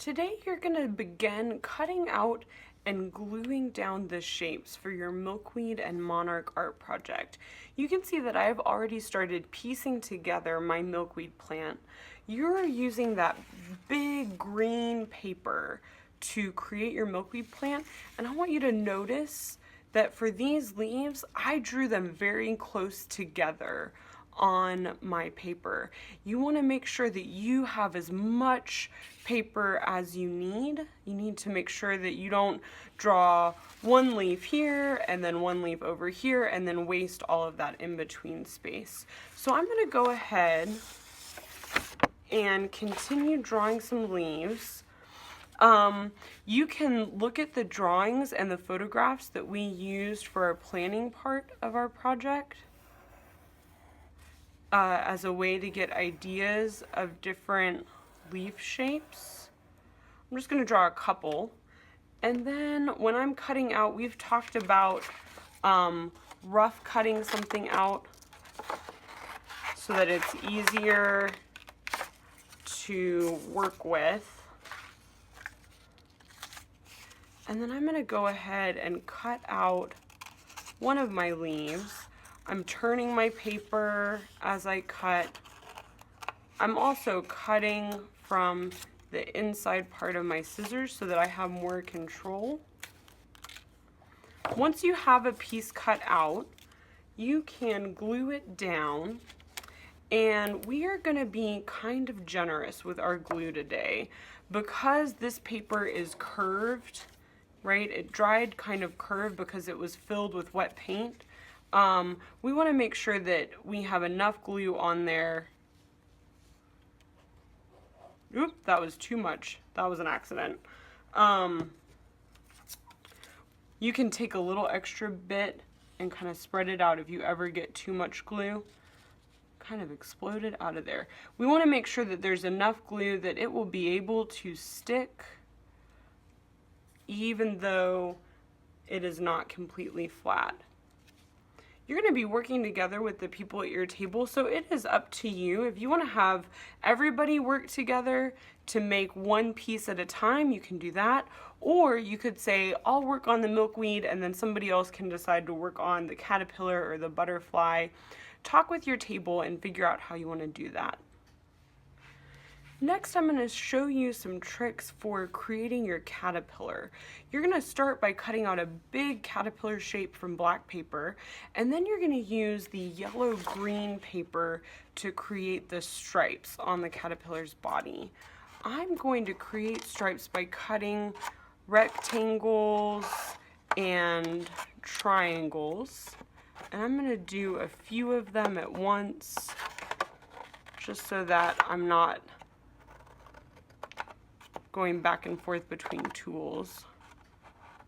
Today you're going to begin cutting out and gluing down the shapes for your Milkweed and Monarch art project. You can see that I've already started piecing together my Milkweed plant. You're using that big green paper to create your Milkweed plant, and I want you to notice that for these leaves, I drew them very close together on my paper. You want to make sure that you have as much paper as you need. You need to make sure that you don't draw one leaf here and then one leaf over here and then waste all of that in between space. So I'm going to go ahead and continue drawing some leaves. You can look at the drawings and the photographs that we used for our planning part of our project as a way to get ideas of different leaf shapes. I'm just going to draw a couple. And then when I'm cutting out, we've talked about rough cutting something out so that it's easier to work with. And then I'm going to go ahead and cut out one of my leaves. I'm turning my paper as I cut. I'm also cutting from the inside part of my scissors so that I have more control. Once you have a piece cut out, you can glue it down. And we are going to be kind of generous with our glue today because this paper is curved, right? It dried kind of curved because it was filled with wet paint. We want to make sure that we have enough glue on there. Oop, that was too much. That was an accident. You can take a little extra bit and kind of spread it out if you ever get too much glue. Kind of exploded out of there. We want to make sure that there's enough glue that it will be able to stick even though it is not completely flat. You're going to be working together with the people at your table, so it is up to you. If you want to have everybody work together to make one piece at a time, you can do that. Or you could say, I'll work on the milkweed, and then somebody else can decide to work on the caterpillar or the butterfly. Talk with your table and figure out how you want to do that. Next, I'm going to show you some tricks for creating your caterpillar. You're going to start by cutting out a big caterpillar shape from black paper, and then you're going to use the yellow-green paper to create the stripes on the caterpillar's body. I'm going to create stripes by cutting rectangles and triangles, and I'm going to do a few of them at once just so that I'm not going back and forth between tools.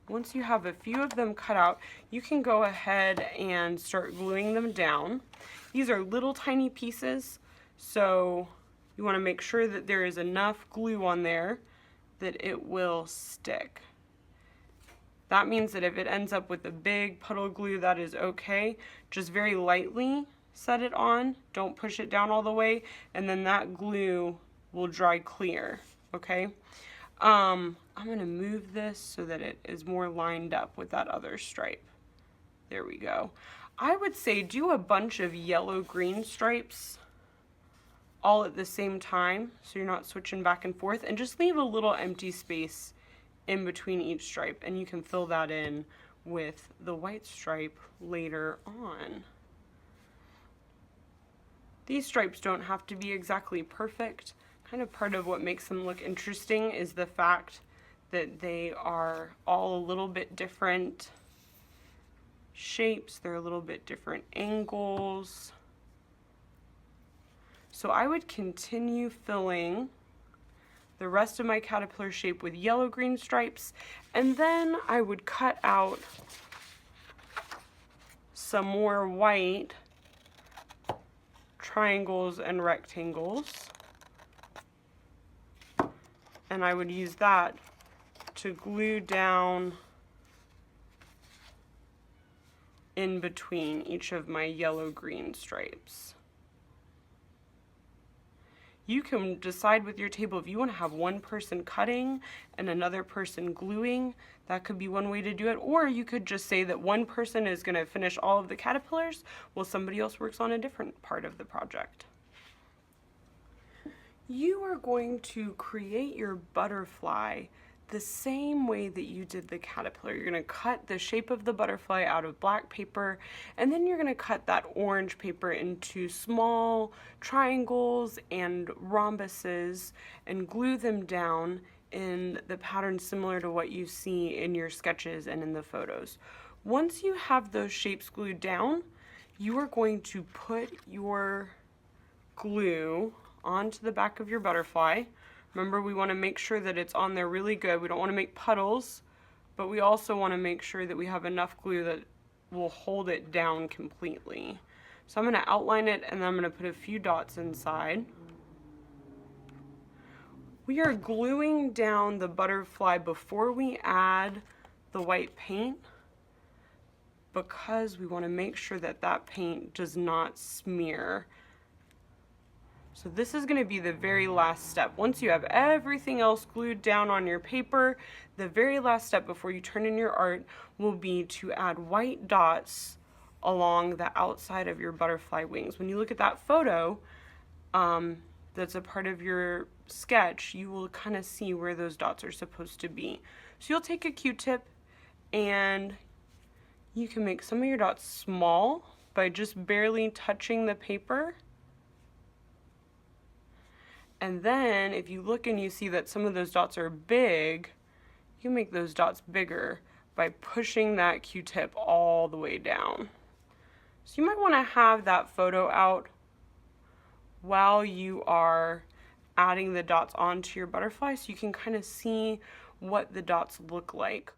Once you have a few of them cut out, you can go ahead and start gluing them down. These are little tiny pieces, so you want to make sure that there is enough glue on there that it will stick. That means that if it ends up with a big puddle of glue, that is okay. Just very lightly set it on, don't push it down all the way, and then that glue will dry clear. Okay, I'm going to move this so that it is more lined up with that other stripe. There we go. I would say do a bunch of yellow-green stripes all at the same time so you're not switching back and forth, and just leave a little empty space in between each stripe, and you can fill that in with the white stripe later on. These stripes don't have to be exactly perfect. Kind of part of what makes them look interesting is the fact that they are all a little bit different shapes. They're a little bit different angles. So I would continue filling the rest of my caterpillar shape with yellow-green stripes, and then I would cut out some more white triangles and rectangles. And I would use that to glue down in between each of my yellow-green stripes. You can decide with your table if you want to have one person cutting and another person gluing. That could be one way to do it. Or you could just say that one person is going to finish all of the caterpillars while somebody else works on a different part of the project. You are going to create your butterfly the same way that you did the caterpillar. You're going to cut the shape of the butterfly out of black paper, and then you're going to cut that orange paper into small triangles and rhombuses and glue them down in the pattern similar to what you see in your sketches and in the photos. Once you have those shapes glued down, you are going to put your glue onto the back of your butterfly. Remember, we want to make sure that it's on there really good. We don't want to make puddles, but we also want to make sure that we have enough glue that will hold it down completely. So I'm going to outline it, and then I'm going to put a few dots inside. We are gluing down the butterfly before we add the white paint, because we want to make sure that that paint does not smear. So this is going to be the very last step. Once you have everything else glued down on your paper, the very last step before you turn in your art will be to add white dots along the outside of your butterfly wings. When you look at that photo that's a part of your sketch, you will kind of see where those dots are supposed to be. So you'll take a Q-tip and you can make some of your dots small by just barely touching the paper. And then if you look and you see that some of those dots are big, you can make those dots bigger by pushing that Q-tip all the way down. So you might want to have that photo out while you are adding the dots onto your butterfly so you can kind of see what the dots look like.